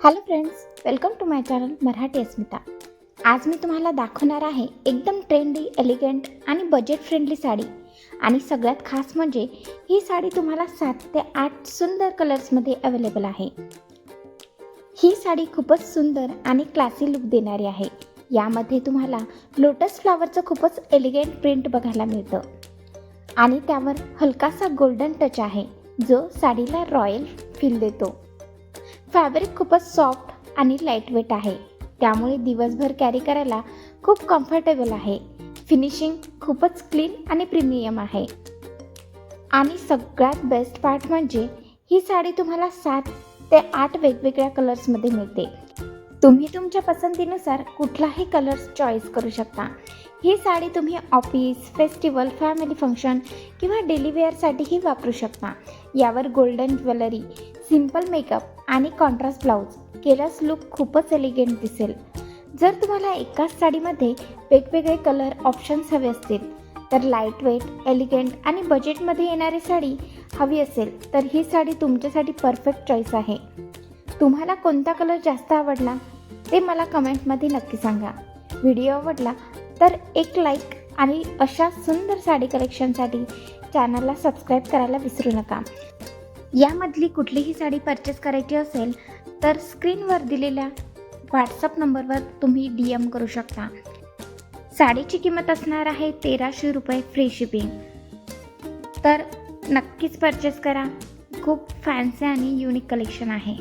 Hello friends, welcome to my channel Marathi Asmita. आज मी तुम्हाला दाखवणार आहे एकदम ट्रेंडी, एलिगंट आणि बजेट फ्रेंडली साडी. आणि सगळ्यात खास म्हणजे ही साडी तुम्हाला 7 ते 8 सुंदर कलर्समध्ये अवेलेबल आहे. ही साडी खूपच सुंदर आणि क्लासी लुक देणारी आहे. यामध्ये तुम्हाला लोटस फ्लावरचं खूपच एलिगंट प्रिंट बघायला मिळतं आणि त्यावर हलकासा गोल्डन टच आहे जो साडीला रॉयल फील देतो. फॅब्रिक खूपच सॉफ्ट आणि लाईटवेट आहे, त्यामुळे दिवसभर कॅरी करायला खूप कम्फर्टेबल आहे. फिनिशिंग खूपच क्लीन आणि प्रीमियम आहे. आणि सगळ्यात बेस्ट पार्ट म्हणजे ही साडी तुम्हाला 7 ते 8 वेगवेगळ्या कलर्समध्ये मिळते. तुम्ही तुमच्या पसंतीनुसार कुठलाही कलर्स चॉईस करू शकता. ही साडी तुम्ही ऑफिस, फेस्टिवल, फॅमिली फंक्शन किंवा डेली वेअरसाठीही वापरू शकता. यावर गोल्डन ज्वेलरी, सिंपल मेकअप आणि कॉन्ट्रास्ट ब्लाऊज केल्यास लुक खूपच एलिगंट दिसेल. जर तुम्हाला एकाच साडीमध्ये वेगवेगळे कलर ऑप्शन्स हवे असतील तर लाईट वेट, एलिगंट आणि बजेटमध्ये येणारी साडी हवी असेल तर ही साडी तुमच्यासाठी परफेक्ट चॉईस आहे. तुम्हाला कोणता कलर जास्त आवडला ते मला कमेंटमध्ये नक्की सांगा. व्हिडिओ आवडला तर एक लाईक आणि अशा सुंदर साडी कलेक्शनसाठी चॅनलला सबस्क्राईब करायला विसरू नका. यामधली कुठलीही साडी परचेस करायची असेल तर स्क्रीनवर दिलेल्या व्हॉट्सअप नंबरवर तुम्ही DM करू शकता. साडीची किंमत असणार आहे 1300 रुपये फ्री शिपिंग. तर नक्कीच परचेस करा. खूप फॅन्सी आणि युनिक कलेक्शन आहे.